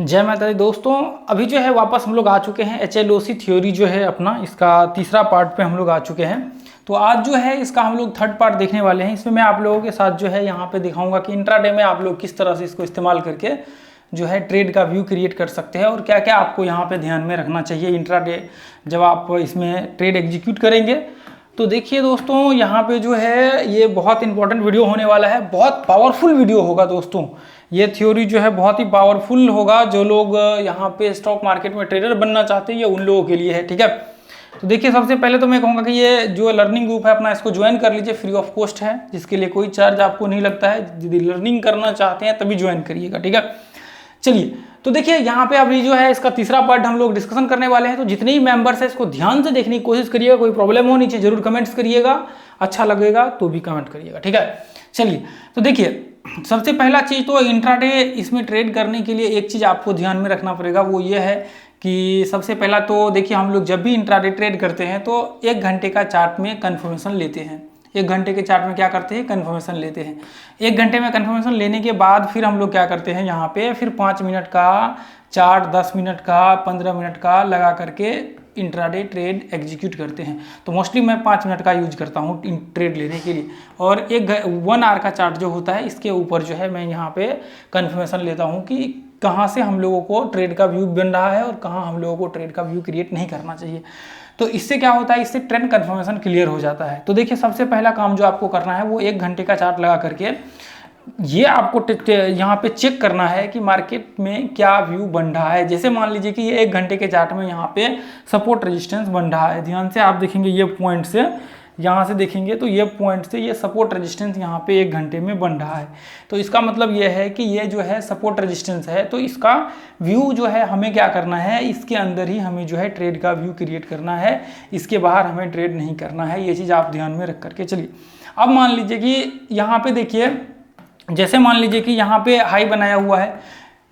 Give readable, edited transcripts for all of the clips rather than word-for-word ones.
जय माता दी दोस्तों। अभी जो है वापस हम लोग आ चुके हैं HLOC थ्योरी जो है अपना इसका तीसरा पार्ट पे हम लोग आ चुके हैं। तो आज जो है इसका हम लोग थर्ड पार्ट देखने वाले हैं। इसमें मैं आप लोगों के साथ जो है यहाँ पे दिखाऊंगा कि इंट्राडे में आप लोग किस तरह से इसको इस्तेमाल करके जो है ट्रेड का व्यू क्रिएट कर सकते हैं और क्या क्या आपको यहाँ पे ध्यान में रखना चाहिए इंट्राडे जब आप इसमें ट्रेड एग्जीक्यूट करेंगे। तो देखिए दोस्तों, यहाँ पे जो है ये बहुत इंपॉर्टेंट वीडियो होने वाला है, बहुत पावरफुल वीडियो होगा दोस्तों। ये थ्योरी जो है बहुत ही पावरफुल होगा। जो लोग यहाँ पे स्टॉक मार्केट में ट्रेडर बनना चाहते हैं ये उन लोगों के लिए है, ठीक है। तो देखिए, सबसे पहले तो मैं कहूँगा कि ये जो लर्निंग ग्रुप है अपना, इसको ज्वाइन कर लीजिए, फ्री ऑफ कॉस्ट है, जिसके लिए कोई चार्ज आपको नहीं लगता है। यदि लर्निंग करना चाहते हैं तभी ज्वाइन करिएगा, ठीक है। चलिए, तो देखिए यहाँ पे अभी जो है इसका तीसरा पार्ट हम लोग डिस्कशन करने वाले हैं। तो जितने ही मेंबर्स हैं इसको ध्यान से देखने की कोशिश करिएगा। कोई प्रॉब्लम हो नीचे जरूर कमेंट्स करिएगा, अच्छा लगेगा तो भी कमेंट करिएगा, ठीक है। चलिए, तो देखिए सबसे पहला चीज़ तो इंट्राडे इसमें ट्रेड करने के लिए एक चीज़ आपको ध्यान में रखना पड़ेगा, वो ये है कि सबसे पहला तो देखिए हम लोग जब भी इंट्राडे ट्रेड करते हैं तो 1 घंटे का चार्ट में कन्फर्मेशन लेते हैं। 1 घंटे के चार्ट में क्या करते हैं, कन्फर्मेशन लेते हैं। 1 घंटे में कन्फर्मेशन लेने के बाद फिर हम लोग क्या करते हैं, यहाँ पे फिर 5 मिनट का चार्ट, 10 मिनट का, 15 मिनट का लगा करके इंट्राडे ट्रेड एग्जीक्यूट करते हैं। तो मोस्टली मैं 5 मिनट का यूज करता हूँ ट्रेड लेने के लिए। और 1 आवर का चार्ट जो होता है इसके ऊपर जो है मैं यहाँ पे कन्फर्मेशन लेता हूँ कि कहाँ से हम लोगों को ट्रेड का व्यू बन रहा है और कहाँ हम लोगों को ट्रेड का व्यू क्रिएट नहीं करना चाहिए। तो इससे क्या होता है, इससे ट्रेंड कन्फर्मेशन क्लियर हो जाता है। तो देखिए सबसे पहला काम जो आपको करना है वो 1 घंटे का चार्ट लगा करके ये आपको यहाँ पे चेक करना है कि मार्केट में क्या व्यू बन रहा है। जैसे मान लीजिए कि ये 1 घंटे के चार्ट में यहाँ पे सपोर्ट रेजिस्टेंस बन रहा है। ध्यान से आप देखेंगे ये पॉइंट से, यहाँ से देखेंगे तो ये पॉइंट से ये सपोर्ट रेजिस्टेंस यहाँ पे 1 घंटे में बन रहा है। तो इसका मतलब ये है कि ये जो है सपोर्ट रेजिस्टेंस है। तो इसका व्यू जो है हमें क्या करना है, इसके अंदर ही हमें जो है ट्रेड का व्यू क्रिएट करना है, इसके बाहर हमें ट्रेड नहीं करना है। ये चीज़ आप ध्यान में रख करके चलिए। अब मान लीजिए कि यहाँ पे देखिए, जैसे मान लीजिए कि यहाँ पे हाई बनाया हुआ है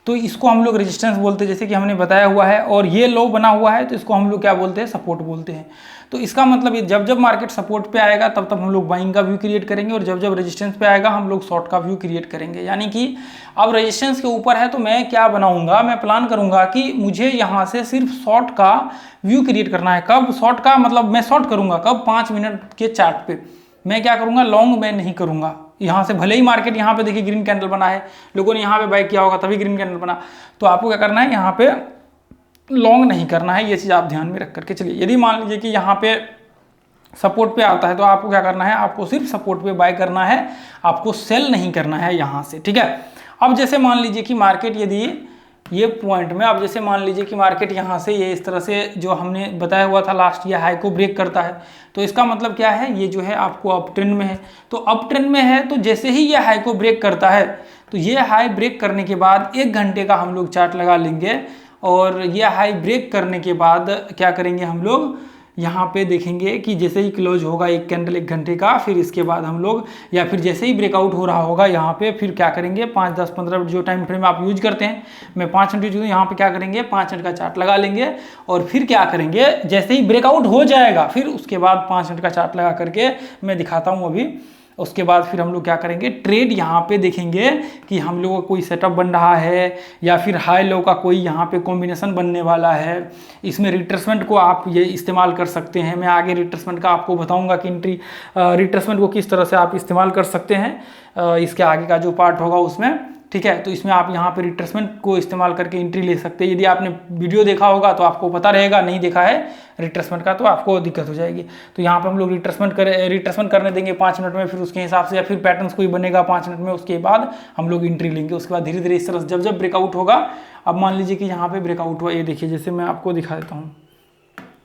तो इसको हम लोग रेजिस्टेंस बोलते हैं, जैसे कि हमने बताया हुआ है। और ये लो बना हुआ है तो इसको हम लोग क्या बोलते हैं, सपोर्ट बोलते हैं। तो इसका मतलब ये जब जब मार्केट सपोर्ट पे आएगा तब तब हम लोग बाइंग का व्यू क्रिएट करेंगे और जब जब रेजिस्टेंस पे आएगा हम लोग शॉर्ट का व्यू क्रिएट करेंगे। यानी कि अब रेजिस्टेंस के ऊपर है तो मैं क्या बनाऊंगा, मैं प्लान करूंगा कि मुझे यहाँ से सिर्फ शॉर्ट का व्यू क्रिएट करना है। कब शॉर्ट का मतलब मैं शॉर्ट करूंगा कब, 5 मिनट के चार्ट पे। मैं क्या करूंगा, लॉन्ग मैं नहीं करूंगा। यहाँ से भले ही मार्केट यहाँ पे देखिए ग्रीन कैंडल बना है, लोगों ने यहाँ पे बाय किया होगा तभी ग्रीन कैंडल बना, तो आपको क्या करना है, यहाँ पे लॉन्ग नहीं करना है। ये चीज़ आप ध्यान में रख करके चलिए। यदि मान लीजिए कि यहाँ पे सपोर्ट पे आता है तो आपको क्या करना है, आपको सिर्फ सपोर्ट पे बाय करना है, आपको सेल नहीं करना है यहाँ से, ठीक है। अब जैसे मान लीजिए कि मार्केट यदि ये पॉइंट में, अब जैसे मान लीजिए कि मार्केट यहाँ से ये इस तरह से जो हमने बताया हुआ था लास्ट, ये हाई को ब्रेक करता है तो इसका मतलब क्या है, ये जो है आपको अप ट्रेंड में है। तो अप ट्रेंड में है तो जैसे ही ये हाई को ब्रेक करता है तो ये हाई ब्रेक करने के बाद 1 घंटे का हम लोग चार्ट लगा लेंगे और ये हाई ब्रेक करने के बाद क्या करेंगे, हम लोग यहाँ पे देखेंगे कि जैसे ही क्लोज होगा एक कैंडल 1 घंटे का, फिर इसके बाद हम लोग या फिर जैसे ही ब्रेकआउट हो रहा होगा यहाँ पे फिर क्या करेंगे, 5, 10, 15 जो टाइम फ्रेम आप यूज करते हैं, मैं 5 मिनट यूज, यहाँ पे क्या करेंगे 5 मिनट का चार्ट लगा लेंगे और फिर क्या करेंगे, जैसे ही ब्रेकआउट हो जाएगा फिर उसके बाद 5 मिनट का चार्ट लगा करके मैं दिखाता हूँ अभी। उसके बाद फिर हम लोग क्या करेंगे, ट्रेड यहाँ पे देखेंगे कि हम लोगों का कोई सेटअप बन रहा है या फिर हाई लो का कोई यहाँ पे कॉम्बिनेशन बनने वाला है। इसमें रिट्रेसमेंट को आप ये इस्तेमाल कर सकते हैं। मैं आगे रिट्रेसमेंट का आपको बताऊंगा कि रिट्रेसमेंट को किस तरह से आप इस्तेमाल कर सकते हैं, इसके आगे का जो पार्ट होगा उसमें, ठीक है। तो इसमें आप यहाँ पे रिट्रेसमेंट को इस्तेमाल करके एंट्री ले सकते हैं। यदि आपने वीडियो देखा होगा तो आपको पता रहेगा, नहीं देखा है रिट्रेसमेंट का तो आपको दिक्कत हो जाएगी। तो यहाँ पे हम लोग रिट्रेसमेंट करने देंगे 5 मिनट में, फिर उसके हिसाब से या फिर पैटर्न्स कोई बनेगा 5 मिनट में, उसके बाद हम लोग एंट्री लेंगे। उसके बाद धीरे धीरे इस तरह जब जब ब्रेकआउट होगा, अब मान लीजिए कि यहाँ पे ब्रेकआउट हुआ, ये देखिए जैसे मैं आपको दिखा देता हूँ।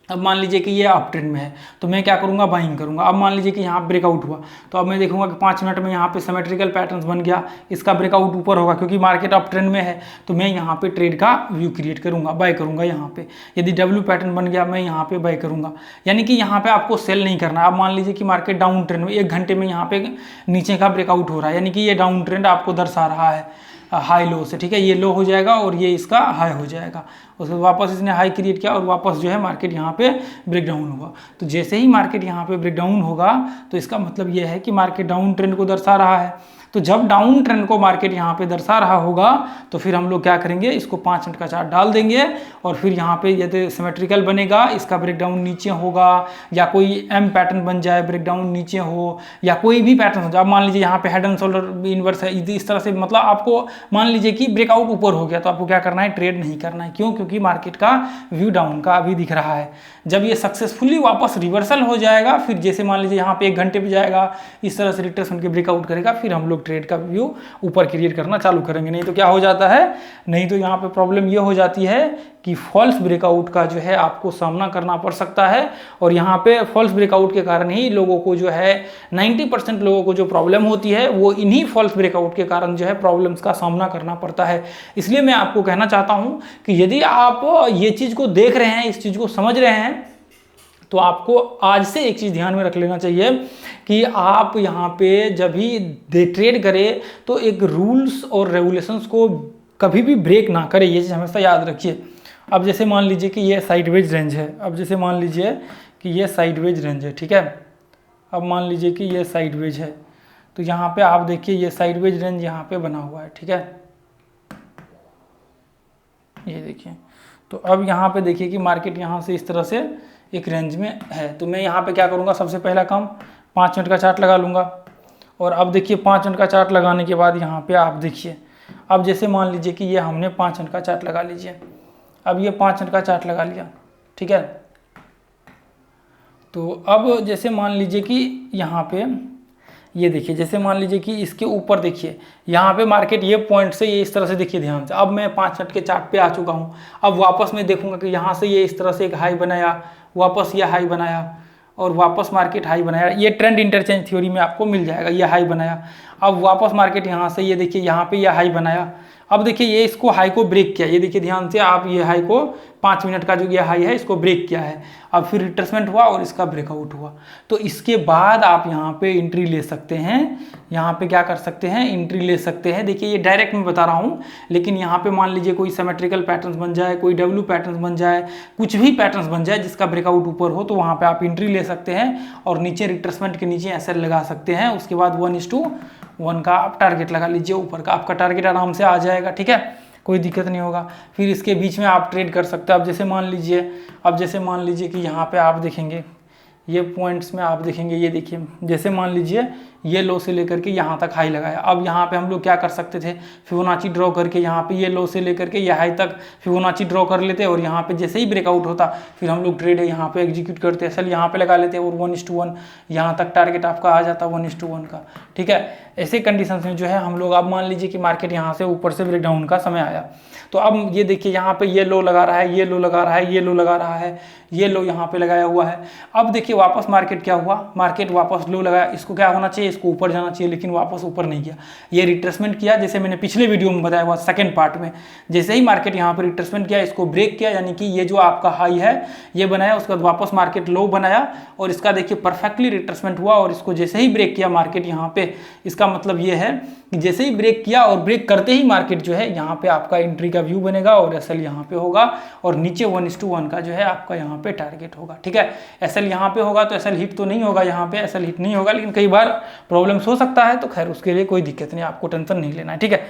अब मान लीजिए कि ये अप ट्रेंड में है तो मैं क्या करूंगा, बाइंग करूंगा। अब मान लीजिए कि यहाँ ब्रेकआउट हुआ तो अब मैं देखूंगा कि 5 मिनट में यहाँ पे सिमेट्रिकल पैटर्न्स बन गया, इसका ब्रेकआउट ऊपर होगा क्योंकि मार्केट अप ट्रेंड में है तो मैं यहाँ पे ट्रेड का व्यू क्रिएट करूंगा, बाय करूंगा यहाँ पे। यदि डब्ल्यू पैटर्न बन गया मैं यहाँ पे बाय करूंगा। यानी कि यहाँ पे आपको सेल नहीं करना। अब मान लीजिए कि मार्केट डाउन ट्रेंड में 1 घंटे में यहाँ पे नीचे का ब्रेकआउट हो रहा है, यानी कि ये डाउन ट्रेंड आपको दर्शा रहा है हाई लो से, ठीक है। ये लो हो जाएगा और ये इसका हाई हो जाएगा, उसके वापस इसने हाई क्रिएट किया और वापस जो है मार्केट यहाँ पे ब्रेकडाउन हुआ। तो जैसे ही मार्केट यहाँ पे ब्रेकडाउन होगा तो इसका मतलब ये है कि मार्केट डाउन ट्रेंड को दर्शा रहा है। तो जब डाउन ट्रेंड को मार्केट यहाँ पे दर्शा रहा होगा तो फिर हम लोग क्या करेंगे, इसको 5 मिनट का चार्ट डाल देंगे और फिर यहाँ पे यदि सिमेट्रिकल बनेगा, इसका ब्रेकडाउन नीचे होगा या कोई एम पैटर्न बन जाए, ब्रेकडाउन नीचे हो या कोई भी पैटर्न हो जाए, मान लीजिए यहाँ पे हेड एंड शोल्डर इन्वर्स है, इस तरह से मतलब आपको मान लीजिए कि ब्रेकआउट ऊपर हो गया तो आपको क्या करना है, ट्रेड नहीं करना है। क्यों? क्योंकि मार्केट का व्यू डाउन का अभी दिख रहा है। जब ये सक्सेसफुली वापस रिवर्सल हो जाएगा, फिर जैसे मान लीजिए यहाँ पे 1 घंटे पे जाएगा, इस तरह से रिट्रेसमेंट के ब्रेकआउट करेगा, फिर हम लोग ट्रेड का व्यू ऊपर क्रिएट करना चालू करेंगे। नहीं तो क्या हो जाता है, नहीं तो यहाँ पे प्रॉब्लम ये हो जाती है कि फॉल्स ब्रेकआउट का जो है आपको सामना करना पड़ सकता है। और यहाँ पे फॉल्स ब्रेकआउट के कारण ही लोगों को जो है 90% लोगों को जो प्रॉब्लम होती है वो इन्हीं फॉल्स ब्रेकआउट के कारण जो है प्रॉब्लम्स का सामना करना पड़ता है। इसलिए मैं आपको कहना चाहता हूँ कि यदि आप ये चीज़ को देख रहे हैं, इस चीज़ को समझ रहे हैं, तो आपको आज से एक चीज़ ध्यान में रख लेना चाहिए कि आप यहाँ पे जब भी ट्रेड करें तो एक रूल्स और रेगुलेशंस को कभी भी ब्रेक ना करें, ये चीज़ हमेशा याद रखिए। अब जैसे मान लीजिए कि ये साइडवेज रेंज है, अब जैसे मान लीजिए कि ये साइडवेज रेंज है, ठीक है। अब मान लीजिए कि ये साइडवेज है, तो यहाँ पे आप देखिए ये साइडवेज रेंज यहाँ पे बना हुआ है, ठीक है, ये देखिए। तो अब यहाँ पे देखिए कि मार्केट यहाँ से इस तरह से एक रेंज में है, तो मैं यहाँ पे क्या करूँगा, सबसे पहला काम 5 मिनट का चार्ट लगा लूँगा। और अब देखिए 5 मिनट का चार्ट लगाने के बाद यहाँ पे आप देखिए, अब जैसे मान लीजिए कि ये हमने 5 मिनट का चार्ट लगा लीजिए, अब ये 5 मिनट का चार्ट लगा लिया, ठीक है। तो अब जैसे मान लीजिए कि यहाँ पे ये देखिए, जैसे मान लीजिए कि इसके ऊपर देखिए यहाँ पे मार्केट ये पॉइंट से ये इस तरह से देखिए ध्यान से, अब मैं 5 मिनट के चार्ट पे आ चुका हूँ। अब वापस मैं देखूंगा कि यहाँ से ये इस तरह से एक हाई बनाया, वापस ये हाई बनाया और वापस मार्केट हाई बनाया, ये ट्रेंड इंटरचेंज थ्योरी में आपको मिल जाएगा। ये हाई बनाया, अब वापस मार्केट यहाँ से ये देखिए यहाँ पे ये हाई बनाया, अब देखिए ये इसको हाई को ब्रेक किया, ये देखिए ध्यान से आप, ये हाई को 5 मिनट का जो ये हाई है इसको ब्रेक किया है, अब फिर रिट्रेसमेंट हुआ और इसका ब्रेकआउट हुआ। तो इसके बाद आप यहाँ पे एंट्री ले सकते हैं, यहाँ पे क्या कर सकते हैं, एंट्री ले सकते हैं। देखिए ये डायरेक्ट मैं बता रहा हूँ, लेकिन यहाँ पे मान लीजिए कोई सिमेट्रिकल पैटर्न्स बन जाए, कोई डब्ल्यू पैटर्न्स बन जाए, कुछ भी पैटर्न्स बन जाए जिसका ब्रेकआउट ऊपर हो, तो वहाँ पे आप एंट्री ले सकते हैं और नीचे रिट्रेसमेंट के नीचे एसएल लगा सकते हैं। उसके बाद 1:1 का आप टारगेट लगा लीजिए, ऊपर का आपका टारगेट आराम से आ जाएगा, ठीक है, कोई दिक्कत नहीं होगा। फिर इसके बीच में आप ट्रेड कर सकते हैं। अब जैसे मान लीजिए कि यहाँ पे आप देखेंगे ये पॉइंट्स में आप देखेंगे, ये देखिए जैसे मान लीजिए ये लो से लेकर के यहाँ तक हाई लगाया। अब यहाँ पे हम लोग क्या कर सकते थे, फिबोनाची ड्रॉ करके यहाँ पे ये लो से लेकर के ये हाई तक फिबोनाची ड्रॉ कर लेते और यहाँ पे जैसे ही ब्रेकआउट होता फिर हम लोग ट्रेड है यहाँ पे एग्जीक्यूट करते, एसएल यहाँ पे लगा लेते और 1:1 यहाँ तक टारगेट आपका आ जाता 1:1 का, ठीक है। ऐसे कंडीशन में जो है हम लोग, अब मान लीजिए कि मार्केट यहाँ से ऊपर से ब्रेकडाउन का समय आया, तो अब ये देखिए यहाँ पे ये लो लगा रहा है, ये लो लगा रहा है, ये लो लगा रहा है, ये लो यहाँ पे लगाया हुआ है। अब देखिए वापस मार्केट क्या हुआ, मार्केट वापस लो लगाया, इसको क्या होना चाहिए, इसको ऊपर जाना चाहिए, लेकिन वापस ऊपर नहीं गया, ये रिट्रेसमेंट किया। जैसे मैंने पिछले वीडियो में बताया हुआ सेकंड पार्ट में, जैसे ही मार्केट यहाँ पर रिट्रेसमेंट किया, इसको ब्रेक किया, यानी कि ये जो आपका हाई है ये बनाया, उसके बाद वापस मार्केट लो बनाया और इसका देखिए परफेक्टली रिट्रेसमेंट हुआ और इसको जैसे ही ब्रेक किया मार्केट यहाँ पे, इसका मतलब ये है कि जैसे ही ब्रेक किया और ब्रेक करते ही मार्केट जो है यहाँ पे आपका एंट्री का व्यू बनेगा और एसएल यहाँ पे होगा और नीचे 1:1 का जो है आपका यहाँ पे टारगेट होगा, ठीक है। एसएल यहाँ पे होगा तो एसएल हिट तो नहीं होगा, यहाँ पे एसएल हिट नहीं होगा, लेकिन कई बार प्रॉब्लम्स हो सकता है, तो खैर उसके लिए कोई दिक्कत नहीं, आपको टेंशन नहीं लेना है, ठीक है।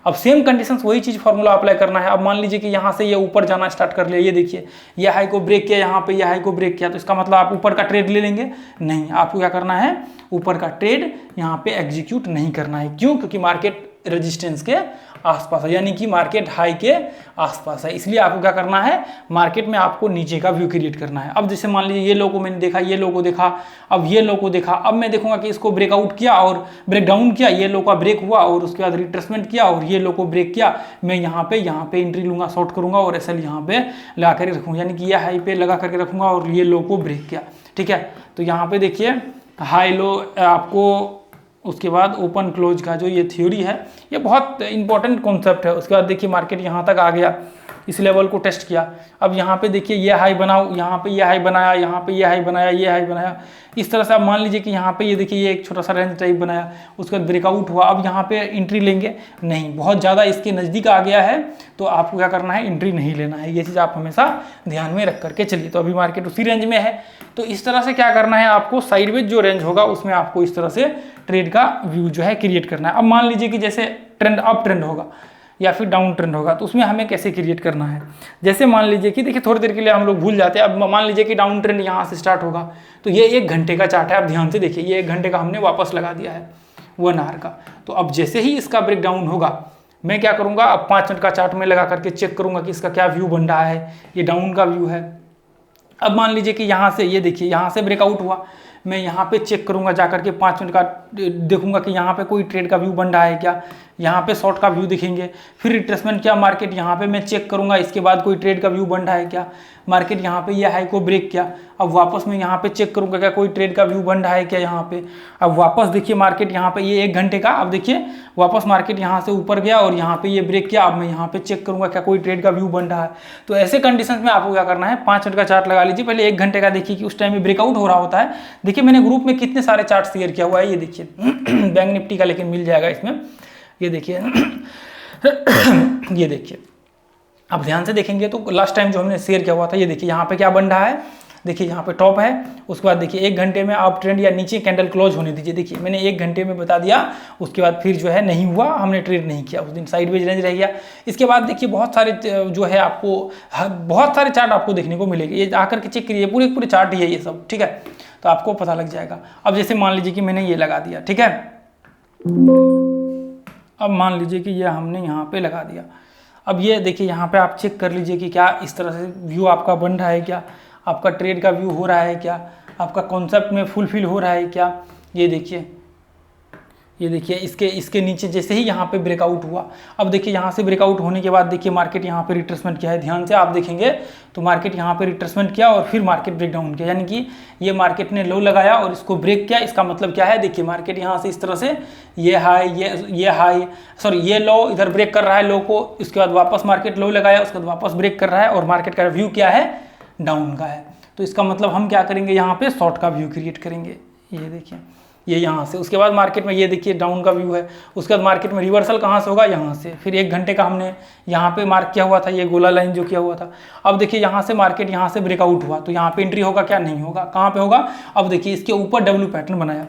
अब सेम कंडीशंस वही चीज़ फार्मूला अप्लाई करना है। अब मान लीजिए कि यहाँ से ये ऊपर जाना स्टार्ट कर लिया, ये देखिए ये हाई को ब्रेक किया, यहाँ पे ये हाई को ब्रेक किया, तो इसका मतलब आप ऊपर का ट्रेड ले लेंगे? नहीं, आपको क्या करना है, ऊपर का ट्रेड यहाँ पे एग्जीक्यूट नहीं करना है। क्यों? क्योंकि मार्केट रेजिस्टेंस के आसपास है, यानी कि मार्केट हाई के आसपास है, इसलिए आपको क्या करना है, मार्केट में आपको नीचे का व्यू क्रिएट करना है। अब जैसे मान लीजिए ये लो को मैंने देखा, ये लो को देखा, अब ये लो को देखा, अब मैं देखूंगा कि इसको ब्रेकआउट किया और ब्रेकडाउन किया, ये लो का ब्रेक हुआ और उसके बाद रिट्रेसमेंट किया और ये लो को ब्रेक किया, मैं यहाँ पे एंट्री लूंगा, शॉर्ट करूंगा और एसएल यहाँ पे लगा करके रखूंगा, यानी कि ये हाई पे लगा करके रखूंगा और ये लो को ब्रेक किया, ठीक है। तो यहाँ पे देखिए हाई लो आपको, उसके बाद ओपन क्लोज का जो ये थ्योरी है ये बहुत इंपॉर्टेंट कॉन्सेप्ट है। उसके बाद देखिए मार्केट यहाँ तक आ गया, इस लेवल को टेस्ट किया। अब यहाँ पे देखिए ये हाई बनाओ, यहाँ पे ये हाई बनाया, यहाँ पे ये हाई बनाया, ये हाई बनाया, इस तरह से आप मान लीजिए कि यहाँ पे ये देखिए ये एक छोटा सा रेंज टाइप बनाया, उसके बाद ब्रेकआउट हुआ। अब यहाँ पे एंट्री लेंगे नहीं, बहुत ज़्यादा इसके नज़दीक आ गया है तो आपको क्या करना है, एंट्री नहीं लेना है। ये चीज़ आप हमेशा ध्यान में रख करके चलिए। तो अभी मार्केट उसी रेंज में है, तो इस तरह से क्या करना है आपको, साइडवेज जो रेंज होगा उसमें आपको इस तरह से ट्रेड का व्यू जो है क्रिएट करना है। अब मान लीजिए कि जैसे ट्रेंड अप ट्रेंड होगा या फिर डाउन ट्रेंड होगा तो उसमें हमें कैसे क्रिएट करना है। जैसे मान लीजिए कि देखिए थोड़ी देर के लिए हम लोग भूल जाते हैं। अब मान लीजिए कि डाउन ट्रेंड यहाँ से स्टार्ट होगा तो ये 1 घंटे का चार्ट है। आप ध्यान से देखिए ये 1 घंटे का हमने वापस लगा दिया है 1 आवर का। तो अब जैसे ही इसका ब्रेक डाउन होगा मैं क्या करूँगा, अब 5 मिनट का चार्ट में लगा करके चेक करूँगा कि इसका क्या व्यू बन रहा है। ये डाउन का व्यू है। अब मान लीजिए कि यहाँ से ये देखिए यहाँ से ब्रेकआउट हुआ, मैं यहाँ पे चेक करूँगा जा करके 5 मिनट का, देखूंगा कि यहाँ पे कोई ट्रेड का व्यू बन रहा है क्या, यहाँ पे शॉर्ट का व्यू दिखेंगे। फिर रिट्रेसमेंट किया मार्केट, यहाँ पे मैं चेक करूँगा इसके बाद कोई ट्रेड का व्यू बन रहा है क्या। मार्केट यहाँ पे ये हाई को ब्रेक किया, अब वापस मैं यहाँ पे चेक करूँगा क्या कोई ट्रेड का व्यू बन रहा है क्या यहाँ पे। अब वापस देखिए मार्केट यहाँ पे ये 1 घंटे का, अब देखिए वापस मार्केट यहाँ से ऊपर गया और यहाँ पे ये ब्रेक किया। अब मैं यहाँ पे चेक करूँगा क्या कोई ट्रेड का व्यू बन रहा है। तो ऐसे कंडीशन में आपको क्या करना है, 5 मिनट का चार्ट लगा लीजिए। पहले 1 घंटे का देखिए कि उस टाइम में ब्रेकआउट हो रहा होता है। देखिए मैंने ग्रुप में कितने सारे चार्ट शेयर किया हुआ है, ये देखिए बैंक निफ्टी का लेकिन मिल जाएगा इसमें, ये देखिए ये देखिए आप ध्यान से देखेंगे तो लास्ट टाइम जो हमने शेयर किया हुआ था, ये देखिए यहाँ पे क्या बन रहा है, देखिए यहाँ पे टॉप है, उसके बाद देखिए 1 घंटे में आप ट्रेंड या नीचे कैंडल क्लोज होने दीजिए। देखिए मैंने 1 घंटे में बता दिया, उसके बाद फिर जो है नहीं हुआ, हमने ट्रेड नहीं किया, उस दिन साइडवेज रेंज रह गया। इसके बाद देखिए बहुत सारे जो है आपको बहुत सारे चार्ट आपको देखने को मिलेंगे, ये आकर के चेक करिए, पूरे चार्ट ही है ये सब, ठीक है, तो आपको पता लग जाएगा। अब जैसे मान लीजिए कि मैंने ये लगा दिया, ठीक है, अब मान लीजिए कि ये हमने यहाँ पे लगा दिया। अब ये देखिए यहाँ पे आप चेक कर लीजिए कि क्या इस तरह से व्यू आपका बन रहा है क्या, आपका ट्रेड का व्यू हो रहा है क्या, आपका कॉन्सेप्ट में फुलफिल हो रहा है क्या। ये देखिए इसके नीचे जैसे ही यहाँ पे ब्रेकआउट हुआ, अब देखिए यहाँ से ब्रेकआउट होने के बाद देखिए मार्केट यहाँ पे रिट्रेसमेंट किया है। ध्यान से आप देखेंगे तो मार्केट यहाँ पे रिट्रेसमेंट किया और फिर मार्केट ब्रेकडाउन किया, यानी कि ये मार्केट ने लो लगाया और इसको ब्रेक किया। इसका मतलब क्या है, देखिए मार्केट यहाँ से इस तरह से ये हाई ये लो इधर ब्रेक कर रहा है लो को, इसके बाद वापस मार्केट लो लगाया, उसके बाद वापस ब्रेक कर रहा है और मार्केट का व्यू क्या है, डाउन का है। तो इसका मतलब हम क्या करेंगे, यहाँ पे शॉर्ट का व्यू क्रिएट करेंगे। ये देखिए ये यहाँ से, उसके बाद मार्केट में ये देखिए डाउन का व्यू है, उसके बाद मार्केट में रिवर्सल कहाँ से होगा, यहाँ से। फिर 1 घंटे का हमने यहाँ पे मार्क किया हुआ था, ये गोला लाइन जो किया हुआ था। अब देखिए यहाँ से मार्केट यहाँ से ब्रेकआउट हुआ तो यहाँ पे एंट्री होगा क्या, नहीं होगा। कहाँ पे होगा, अब देखिए इसके ऊपर डब्ल्यू पैटर्न बनाया,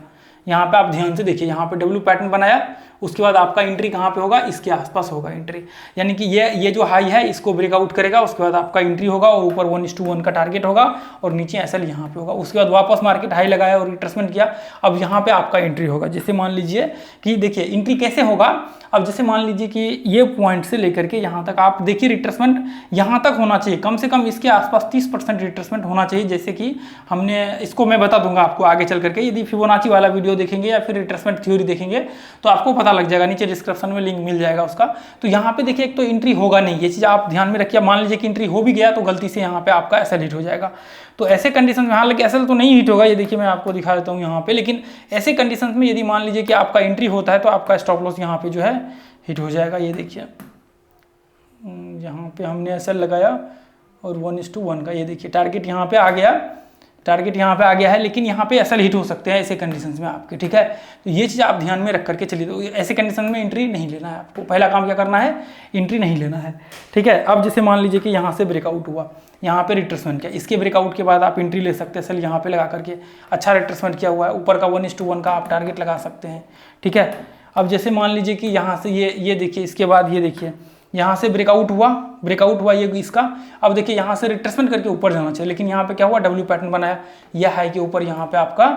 यहाँ पे आप ध्यान से देखिए यहाँ पे डब्ल्यू पैटर्न बनाया, उसके बाद आपका एंट्री कहाँ पे होगा, इसके आसपास होगा एंट्री, यानी कि ये जो हाई है इसको ब्रेकआउट करेगा, उसके बाद आपका एंट्री होगा और ऊपर 1:1 का टारगेट होगा और नीचे एसएल यहाँ पे होगा। उसके बाद वापस मार्केट हाई लगाया और रिट्रेसमेंट किया, अब यहाँ पे आपका एंट्री होगा। जैसे मान लीजिए कि देखिए एंट्री कैसे होगा, अब जैसे मान लीजिए कि ये पॉइंट से लेकर के यहाँ तक आप देखिए रिट्रेसमेंट यहाँ तक होना चाहिए, कम से कम इसके आसपास 30% रिट्रेसमेंट होना चाहिए। जैसे कि हमने इसको मैं बता दूंगा आपको आगे चल करके, यदि फिबोनाची वाला वीडियो देखेंगे या फिर रिट्रेसमेंट थ्योरी देखेंगे तो आपको पता लग जाएगा, नीचे डिस्क्रिप्शन में लिंक मिल जाएगा उसका। तो यहाँ पे देखिए एक तो एंट्री होगा नहीं, ये चीज़ आप ध्यान में रखिए। मान लीजिए कि एंट्री हो भी गया तो गलती से यहाँ पे आपका एसएल हिट हो जाएगा। तो ऐसे कंडीशन में, हालांकि एसएल तो नहीं हिट होगा, ये देखिए मैं आपको दिखा देता हूँ यहाँ पे, लेकिन ऐसे कंडीशन में यदि मान लीजिए कि आपका एंट्री होता है तो आपका स्टॉप लॉस यहाँ पे जो है हिट हो जाएगा। ये देखिए यहाँ पे हमने एसएल लगाया और 1:1 का, ये देखिए टारगेट यहाँ पे आ गया, टारगेट यहाँ पे आ गया है, लेकिन यहाँ पे एसएल हिट हो सकते हैं ऐसे कंडीशंस में आपके, ठीक है। तो ये चीज़ आप ध्यान में रख करके चलिए। तो ऐसे कंडीशन में एंट्री नहीं लेना है आपको, पहला काम क्या करना है, एंट्री नहीं लेना है, ठीक है। अब जैसे मान लीजिए कि यहाँ से ब्रेकआउट हुआ, यहाँ पे रिट्रेसमेंट किया, इसके ब्रेकआउट के बाद आप एंट्री ले सकते हैं, एसएल यहाँ पे लगा करके, अच्छा रिट्रेसमेंट किया हुआ है, ऊपर का 1:1 का आप टारगेट लगा सकते हैं, ठीक है। अब जैसे मान लीजिए कि यहाँ से ये देखिए, इसके बाद ये देखिए यहाँ से ब्रेकआउट हुआ ये इसका, अब देखिए यहाँ से रिट्रेसमेंट करके ऊपर जाना चाहिए, लेकिन यहाँ पे क्या हुआ, डब्ल्यू पैटर्न बनाया, यह हाई के ऊपर यहाँ पे आपका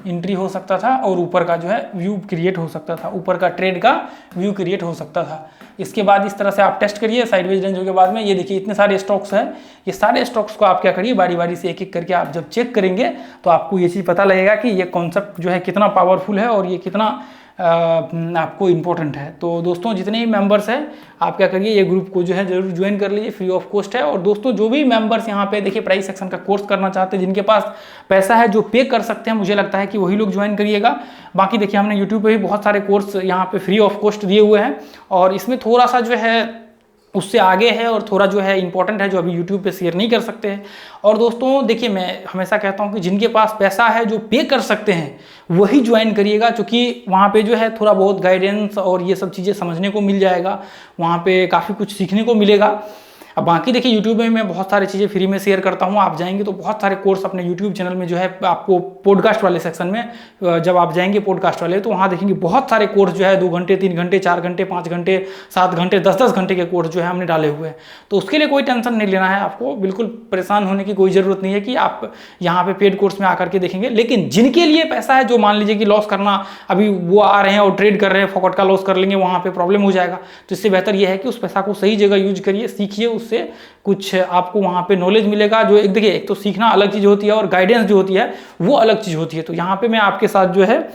एंट्री हो सकता था और ऊपर का जो है व्यू क्रिएट हो सकता था, ऊपर का ट्रेड का व्यू क्रिएट हो सकता था। इसके बाद इस तरह से आप टेस्ट करिए साइडवेज रेंज के बाद में। ये देखिए इतने सारे स्टॉक्स हैं, ये सारे स्टॉक्स को आप क्या करिए, बारी बारी से एक एक करके आप जब चेक करेंगे तो आपको ये चीज़ पता लगेगा कि ये कॉन्सेप्ट जो है कितना पावरफुल है और ये कितना आपको इम्पोर्टेंट है। तो दोस्तों जितने भी मेंबर्स हैं आप क्या करिए, ये ग्रुप को जो है जरूर ज्वाइन कर लीजिए, फ्री ऑफ कॉस्ट है। और दोस्तों जो भी मेंबर्स यहाँ पे देखिए प्राइस सेक्शन का कोर्स करना चाहते हैं, जिनके पास पैसा है, जो पे कर सकते हैं, मुझे लगता है कि वही लोग ज्वाइन करिएगा। बाकी देखिए हमने यूट्यूब पे भी बहुत सारे कोर्स यहाँ पे फ्री ऑफ कॉस्ट दिए हुए हैं और इसमें थोड़ा सा जो है उससे आगे है और थोड़ा जो है इंपॉर्टेंट है, जो अभी यूट्यूब पे शेयर नहीं कर सकते हैं। और दोस्तों देखिए, मैं हमेशा कहता हूँ कि जिनके पास पैसा है, जो पे कर सकते हैं, वही ज्वाइन करिएगा, क्योंकि वहाँ पे जो है थोड़ा बहुत गाइडेंस और ये सब चीज़ें समझने को मिल जाएगा, वहाँ पे काफ़ी कुछ सीखने को मिलेगा। अब बाकी देखिए, यूट्यूब में मैं बहुत सारी चीज़ें फ्री में शेयर करता हूँ। आप जाएंगे तो बहुत सारे कोर्स अपने यूट्यूब चैनल में जो है आपको पॉडकास्ट वाले सेक्शन में जब आप जाएंगे पॉडकास्ट वाले, तो वहाँ देखेंगे बहुत सारे कोर्स जो है 2 घंटे 3 घंटे 4 घंटे 5 घंटे 7 घंटे 10-10 घंटे के कोर्स जो है हमने डाले हुए हैं। तो उसके लिए कोई टेंशन नहीं लेना है आपको, बिल्कुल परेशान होने की कोई ज़रूरत नहीं है कि आप यहाँ पे पेड कोर्स में आकर के देखेंगे। लेकिन जिनके लिए पैसा है, जो मान लीजिए कि लॉस करना, अभी वो आ रहे हैं और ट्रेड कर रहे हैं, फोकट का लॉस कर लेंगे, वहाँ पर प्रॉब्लम हो जाएगा। तो इससे बेहतर यह है कि उस पैसा को सही जगह यूज करिए, सीखिए, उससे कुछ आपको वहाँ पे नॉलेज मिलेगा। जो एक देखिए, एक तो सीखना अलग चीज़ होती है और गाइडेंस जो होती है वो अलग चीज़ होती है। तो यहाँ पे मैं आपके साथ जो है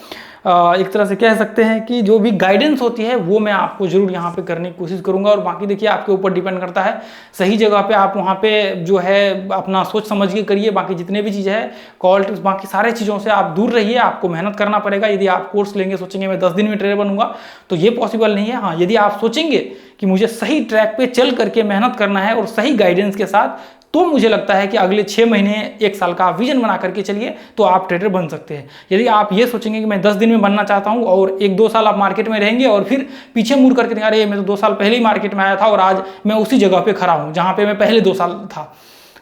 एक तरह से कह सकते हैं कि जो भी गाइडेंस होती है वो मैं आपको जरूर यहाँ पे करने की कोशिश करूँगा। और बाकी देखिए, आपके ऊपर डिपेंड करता है, सही जगह पे आप वहाँ पे जो है अपना सोच समझ के करिए। बाकी जितने भी चीज़ें हैं, कॉल टिप्स, बाकी सारे चीज़ों से आप दूर रहिए। आपको मेहनत करना पड़ेगा। यदि आप कोर्स लेंगे, सोचेंगे मैं 10 दिन में ट्रेडर बनूंगा, तो ये पॉसिबल नहीं है। हाँ, यदि आप सोचेंगे कि मुझे सही ट्रैक पे चल करके मेहनत करना है और सही गाइडेंस के साथ, तो मुझे लगता है कि अगले 6 महीने 1 साल का विजन बना करके चलिए, तो आप ट्रेडर बन सकते हैं। यदि आप ये सोचेंगे कि मैं 10 दिन में बनना चाहता हूं और 1-2 साल आप मार्केट में रहेंगे और फिर पीछे मुड़ करके देखेंगे, अरे मैं तो 2 साल पहले ही मार्केट में आया था और आज मैं उसी जगह पे खड़ा हूं जहां पे मैं पहले 2 साल था,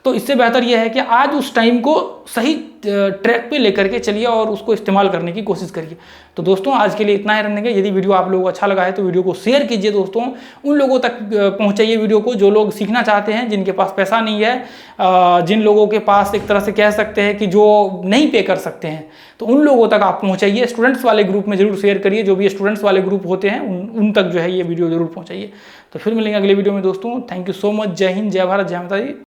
तो इससे बेहतर यह है कि आज उस टाइम को सही ट्रैक पे लेकर के चलिए और उसको इस्तेमाल करने की कोशिश करिए। तो दोस्तों, आज के लिए इतना ही रहने देंगे। यदि वीडियो आप लोगों को अच्छा लगा है तो वीडियो को शेयर कीजिए दोस्तों, उन लोगों तक पहुंचाइए वीडियो को जो लोग सीखना चाहते हैं, जिनके पास पैसा नहीं है, जिन लोगों के पास एक तरह से कह सकते हैं कि जो नहीं पे कर सकते हैं, तो उन लोगों तक आप पहुंचाइए। स्टूडेंट्स वाले ग्रुप में जरूर शेयर करिए, जो भी स्टूडेंट्स वाले ग्रुप होते हैं उन तक जो है ये वीडियो जरूर पहुँचाइए। तो फिर मिलेंगे अगले वीडियो में दोस्तों। Thank you so much. जय हिंद, जय भारत, जय माता दी।